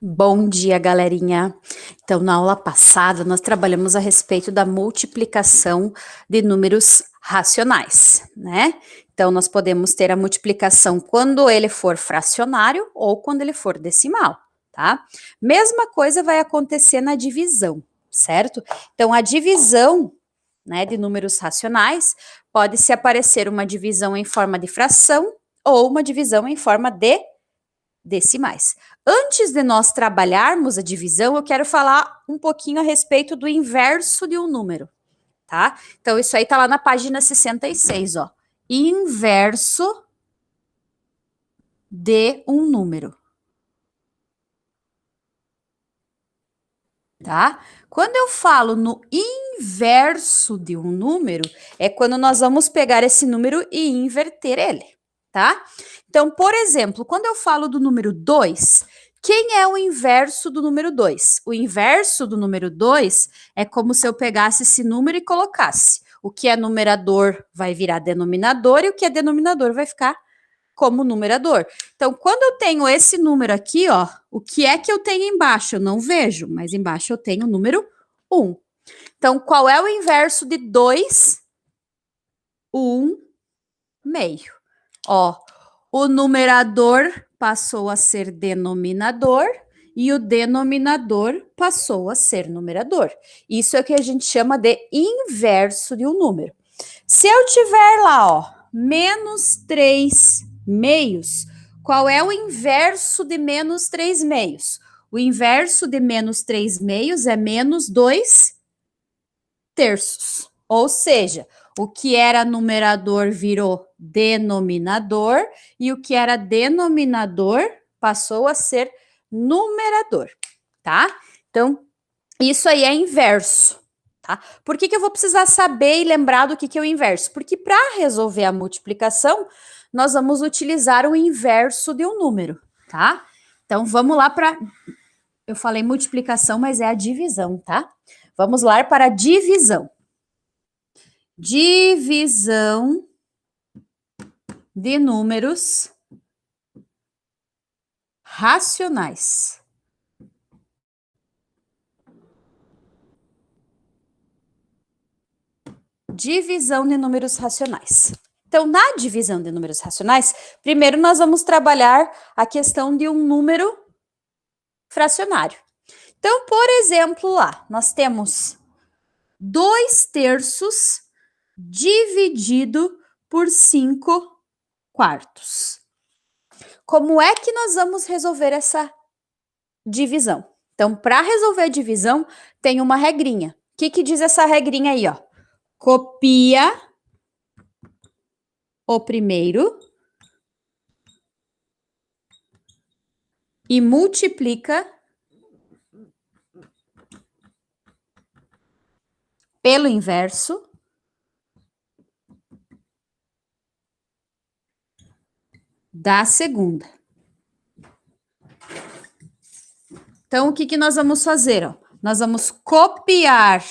Bom dia, galerinha. Então, na aula passada, nós trabalhamos a respeito da multiplicação de números racionais, né? Então, nós podemos ter a multiplicação quando ele for fracionário ou quando ele for decimal, tá? Mesma coisa vai acontecer na divisão, certo? Então, a divisão, né, de números racionais pode se aparecer uma divisão em forma de fração ou uma divisão em forma de decimais. Antes de nós trabalharmos a divisão, eu quero falar um pouquinho a respeito do inverso de um número, tá? Então, isso aí tá lá na página 66, ó. Inverso de um número. Tá? Quando eu falo no inverso de um número, é quando nós vamos pegar esse número e inverter ele, tá? Então, por exemplo, quando eu falo do número 2, quem é o inverso do número 2? O inverso do número 2 é como se eu pegasse esse número e colocasse. O que é numerador vai virar denominador e o que é denominador vai ficar como numerador. Então, quando eu tenho esse número aqui, ó, o que é que eu tenho embaixo? Eu não vejo, mas embaixo eu tenho o número 1. Então, qual é o inverso de 2? 1 meio. Ó, o numerador passou a ser denominador e o denominador passou a ser numerador. Isso é o que a gente chama de inverso de um número. Se eu tiver lá, ó, menos 3 meios, qual é o inverso de menos 3 meios? O inverso de menos 3 meios é menos 2 terços. Ou seja, o que era numerador virou denominador e o que era denominador passou a ser numerador, tá? Então, isso aí é inverso. Tá? Por que eu vou precisar saber e lembrar do que é o inverso? Porque para resolver a multiplicação, nós vamos utilizar o inverso de um número, tá? Então, vamos lá para... Eu falei multiplicação, mas é a divisão, tá? Vamos lá para a divisão. Divisão de números racionais. Divisão de números racionais. Então, na divisão de números racionais, primeiro nós vamos trabalhar a questão de um número fracionário. Então, por exemplo, lá, nós temos 2 terços dividido por 5 quartos. Como é que nós vamos resolver essa divisão? Então, para resolver a divisão, tem uma regrinha. O que diz essa regrinha aí, ó? Copia o primeiro e multiplica pelo inverso da segunda. Então, o que nós vamos fazer? Ó? Nós vamos copiar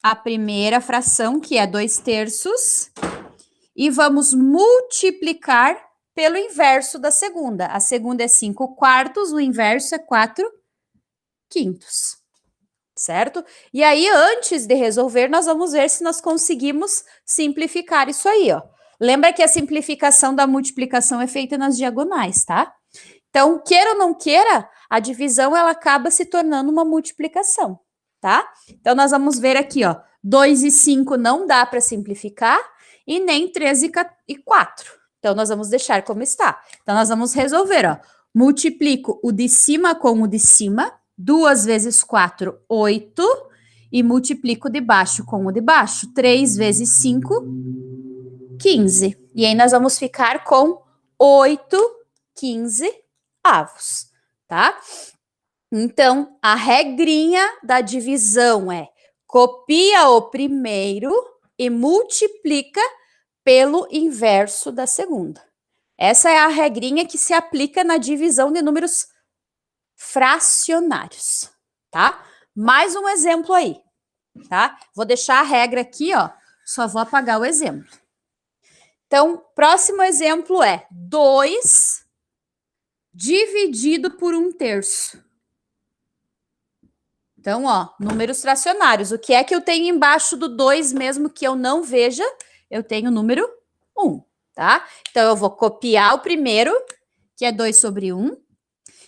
a primeira fração, que é 2 terços, e vamos multiplicar pelo inverso da segunda. A segunda é 5 quartos, o inverso é 4 quintos. Certo? E aí, antes de resolver, nós vamos ver se nós conseguimos simplificar isso aí, ó. Lembra que a simplificação da multiplicação é feita nas diagonais, tá? Então, queira ou não queira, a divisão ela acaba se tornando uma multiplicação, tá? Então, nós vamos ver aqui, ó, 2 e 5 não dá para simplificar e nem 3 e 4. Então, nós vamos deixar como está. Então, nós vamos resolver, ó. Multiplico o de cima com o de cima, 2 vezes 4, 8, e multiplico o de baixo com o de baixo, 3 vezes 5, 15. E aí, nós vamos ficar com 8, 15 avos, tá? Então, a regrinha da divisão é copia o primeiro e multiplica pelo inverso da segunda. Essa é a regrinha que se aplica na divisão de números fracionários, tá? Mais um exemplo aí, tá? Vou deixar a regra aqui, ó, só vou apagar o exemplo. Então, próximo exemplo é 2 dividido por 1 terço. Então, ó, números fracionários. O que é que eu tenho embaixo do 2, mesmo que eu não veja? Eu tenho o número 1, tá? Então, eu vou copiar o primeiro, que é 2 sobre 1,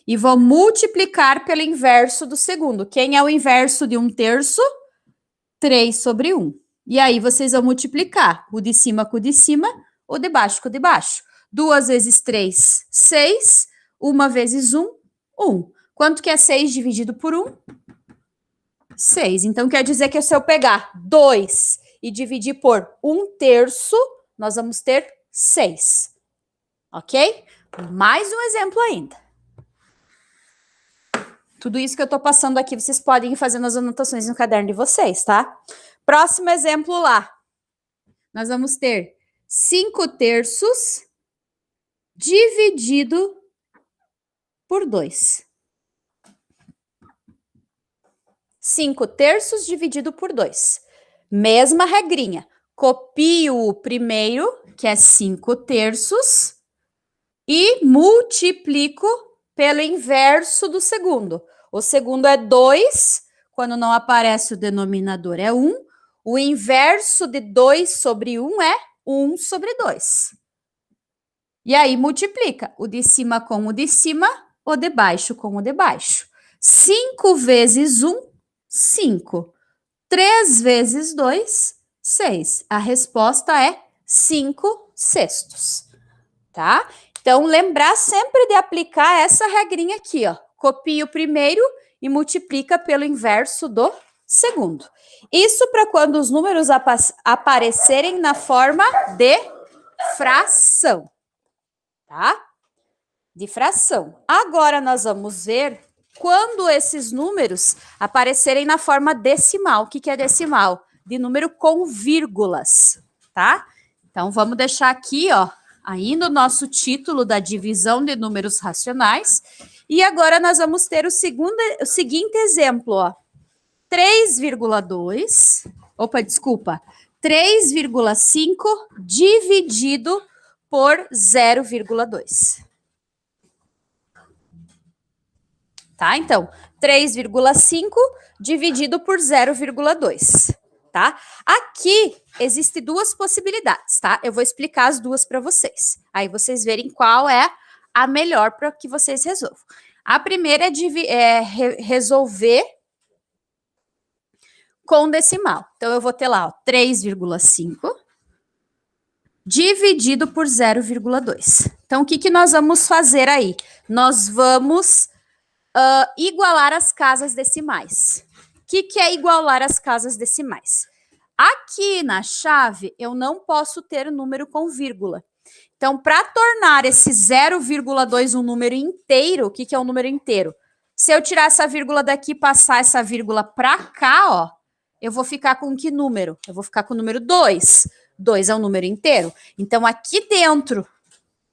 e vou multiplicar pelo inverso do segundo. Quem é o inverso de 1/3? 3 sobre 1. E aí, vocês vão multiplicar o de cima com o de cima, o de baixo com o de baixo. 2 vezes 3, 6. 1 vezes 1, 1. Quanto que é 6 dividido por 1? 6. Então, quer dizer que se eu pegar 2 e dividir por 1/3, nós vamos ter 6. Ok? Mais um exemplo ainda. Tudo isso que eu estou passando aqui, vocês podem ir fazendo as anotações no caderno de vocês, tá? Próximo exemplo lá. Nós vamos ter 5/3 dividido por 2. 5/3 dividido por 2. Mesma regrinha. Copio o primeiro, que é 5/3, e multiplico pelo inverso do segundo. O segundo é 2, quando não aparece o denominador é 1. O inverso de 2 sobre 1 é 1 sobre 2. E aí multiplica o de cima com o de cima, o de baixo com o de baixo. 5 vezes 1, 5. 3 vezes 2, 6. A resposta é 5/6, tá? Então, lembrar sempre de aplicar essa regrinha aqui, ó. Copia o primeiro e multiplica pelo inverso do segundo. Isso para quando os números aparecerem na forma de fração, tá? De fração. Agora, nós vamos ver quando esses números aparecerem na forma decimal. O que é decimal? De número com vírgulas, tá? Então, vamos deixar aqui, ó, ainda o nosso título da divisão de números racionais. E agora nós vamos ter o seguinte exemplo, ó. 3,2, 3,5 dividido por 0,2. Tá? Então, 3,5 dividido por 0,2, tá? Aqui existem duas possibilidades, tá? Eu vou explicar as duas para vocês. Aí vocês verem qual é a melhor para que vocês resolvam. A primeira é resolver com decimal. Então, eu vou ter lá, ó, 3,5 dividido por 0,2. Então, o que nós vamos fazer aí? Nós vamos igualar as casas decimais. O que é igualar as casas decimais? Aqui na chave, eu não posso ter número com vírgula. Então, para tornar esse 0,2 um número inteiro, o que é um número inteiro? Se eu tirar essa vírgula daqui e passar essa vírgula para cá, ó, eu vou ficar com que número? Eu vou ficar com o número 2. 2 é um número inteiro. Então, aqui dentro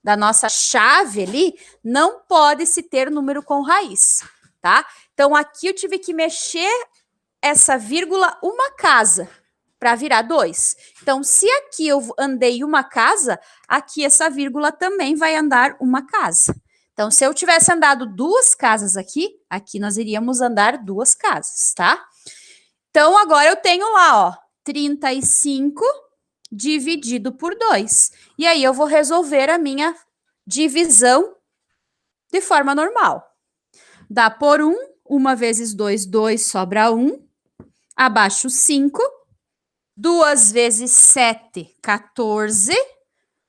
da nossa chave ali, não pode se ter número com raiz, tá? Então, aqui eu tive que mexer essa vírgula uma casa para virar 2. Então, se aqui eu andei uma casa, aqui essa vírgula também vai andar uma casa. Então, se eu tivesse andado 2 casas aqui, aqui nós iríamos andar 2 casas, tá? Então, agora eu tenho lá, ó, 35 dividido por 2. E aí, eu vou resolver a minha divisão de forma normal. Dá por 1, 1 vezes 2, 2, sobra 1. Abaixo 5. 2 vezes 7, 14.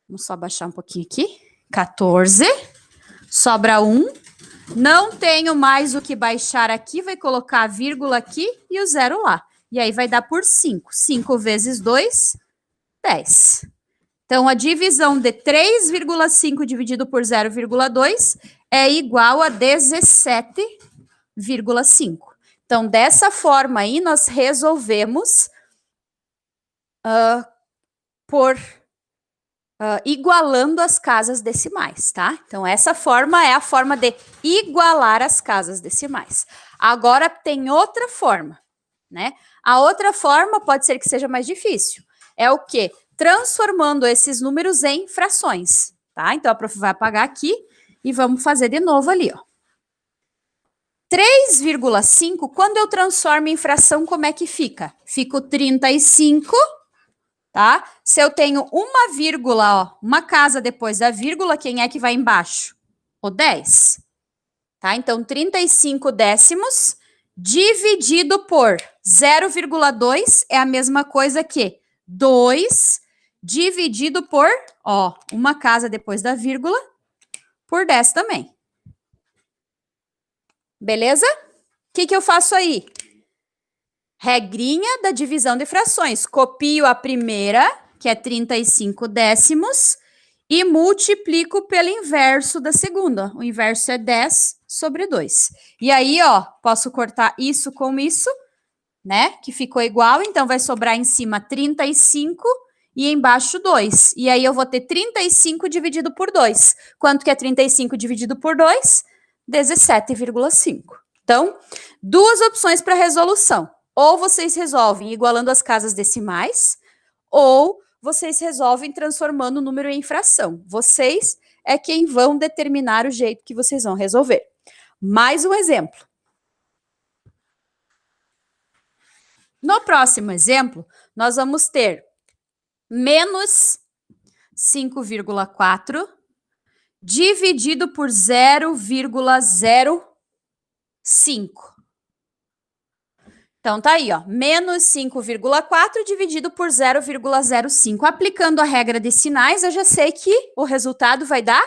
Vamos só baixar um pouquinho aqui. 14. Sobra 1. Não tenho mais o que baixar aqui, vai colocar a vírgula aqui e o 0 lá. E aí vai dar por 5. 5 vezes 2, 10. Então, a divisão de 3,5 dividido por 0,2 é igual a 17,5. Então, dessa forma aí, nós resolvemos igualando as casas decimais, tá? Então, essa forma é a forma de igualar as casas decimais. Agora, tem outra forma, né? A outra forma pode ser que seja mais difícil. É o quê? Transformando esses números em frações, tá? Então, a prof vai apagar aqui e vamos fazer de novo ali, ó. 3,5, quando eu transformo em fração, como é que fica? Fica o 35, tá? Se eu tenho uma vírgula, ó, uma casa depois da vírgula, quem é que vai embaixo? O 10, tá? Então, 35 décimos dividido por 0,2 é a mesma coisa que 2 dividido por, ó, uma casa depois da vírgula, por 10 também. Beleza? O que eu faço aí? Regrinha da divisão de frações. Copio a primeira, que é 35 décimos, e multiplico pelo inverso da segunda. O inverso é 10 sobre 2. E aí, ó, posso cortar isso com isso, né? Que ficou igual, então vai sobrar em cima 35 e embaixo 2. E aí eu vou ter 35 dividido por 2. Quanto que é 35 dividido por 2? 17,5. Então, duas opções para resolução. Ou vocês resolvem igualando as casas decimais, ou vocês resolvem transformando o número em fração. Vocês é quem vão determinar o jeito que vocês vão resolver. Mais um exemplo. No próximo exemplo, nós vamos ter menos 5,4 dividido por 0,05. Então, tá aí, ó, menos 5,4 dividido por 0,05. Aplicando a regra de sinais, eu já sei que o resultado vai dar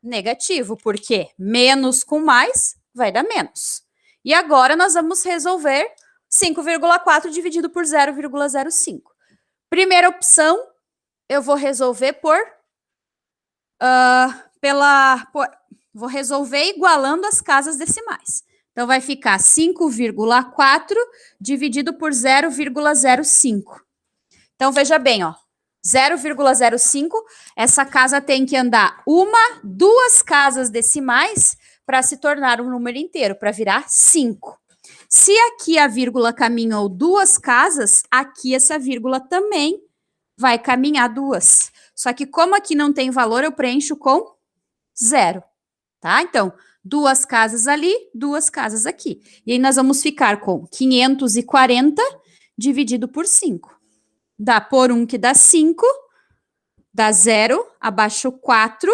negativo, porque menos com mais vai dar menos. E agora nós vamos resolver 5,4 dividido por 0,05. Primeira opção, eu vou resolver vou resolver igualando as casas decimais. Então, vai ficar 5,4 dividido por 0,05. Então, veja bem, ó, 0,05, essa casa tem que andar duas casas decimais para se tornar um número inteiro, para virar 5. Se aqui a vírgula caminhou duas casas, aqui essa vírgula também vai caminhar duas. Só que como aqui não tem valor, eu preencho com 0, tá? Então, duas casas ali, duas casas aqui. E aí nós vamos ficar com 540 dividido por 5. Dá por 1 que dá 5, dá 0, abaixo 4.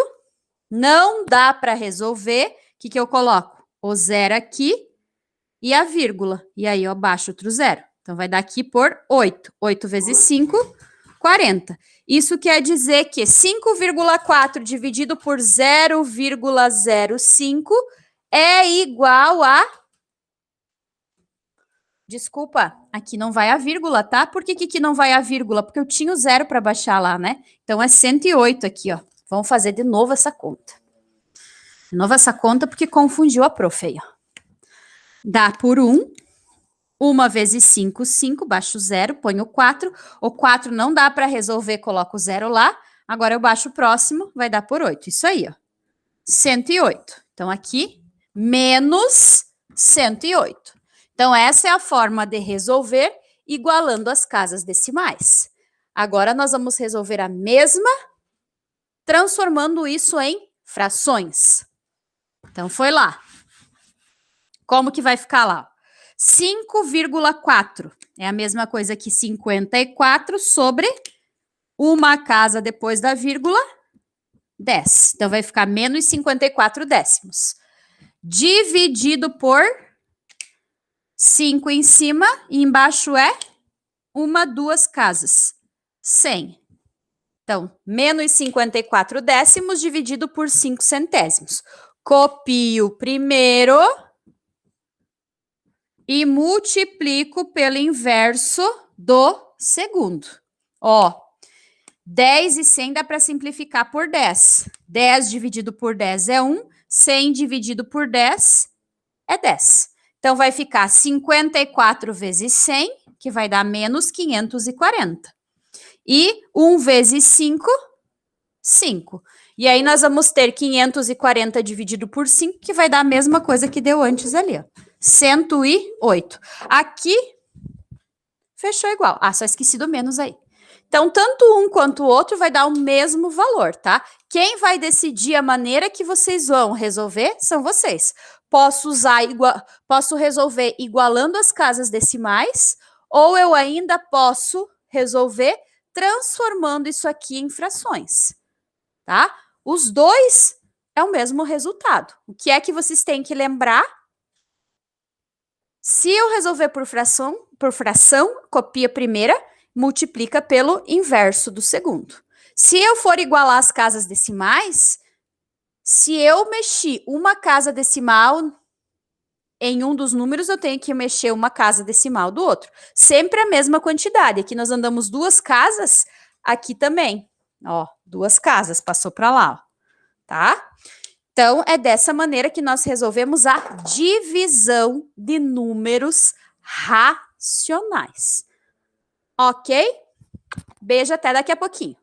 Não dá para resolver. O que eu coloco? O 0 aqui e a vírgula. E aí eu abaixo outro 0. Então, vai dar aqui por 8. 8 vezes 5, 40. Isso quer dizer que 5,4 dividido por 0,05 é igual a... Desculpa, aqui não vai a vírgula, tá? Por que aqui não vai a vírgula? Porque eu tinha o 0 para baixar lá, né? Então, é 108 aqui, ó. Vamos fazer de novo essa conta. De novo essa conta porque confundiu a prof aí, ó. Dá por 1. 1 vezes 5, 5, baixo 0, ponho 4. O 4 não dá para resolver, coloco o 0 lá. Agora eu baixo o próximo, vai dar por 8. Isso aí, ó. 108. Então, aqui, menos 108. Então, essa é a forma de resolver igualando as casas decimais. Agora, nós vamos resolver a mesma, transformando isso em frações. Então, foi lá. Como que vai ficar lá? 5,4 é a mesma coisa que 54 sobre uma casa depois da vírgula, 10. Então, vai ficar menos 54 décimos. Dividido por 5 em cima e embaixo é duas casas. 100. Então, menos 54 décimos dividido por 5 centésimos. Copio o primeiro e multiplico pelo inverso do segundo. Ó, 10 e 100 dá para simplificar por 10. 10 dividido por 10 é 1. 100 dividido por 10 é 10. Então, vai ficar 54 vezes 100, que vai dar menos 540. E 1 vezes 5, 5. E aí, nós vamos ter 540 dividido por 5, que vai dar a mesma coisa que deu antes ali, ó. 108. Aqui, fechou igual. Ah, só esqueci do menos aí. Então, tanto um quanto o outro vai dar o mesmo valor, tá? Quem vai decidir a maneira que vocês vão resolver são vocês. posso resolver igualando as casas decimais, ou eu ainda posso resolver transformando isso aqui em frações, tá? Os dois é o mesmo resultado. O que é que vocês têm que lembrar? Se eu resolver por fração, copia a primeira, multiplica pelo inverso do segundo. Se eu for igualar as casas decimais, se eu mexer uma casa decimal em um dos números, eu tenho que mexer uma casa decimal do outro. Sempre a mesma quantidade. Aqui nós andamos 2 casas, aqui também. Ó, 2 casas, passou para lá, ó, tá? Então, é dessa maneira que nós resolvemos a divisão de números racionais. Ok? Beijo, até daqui a pouquinho.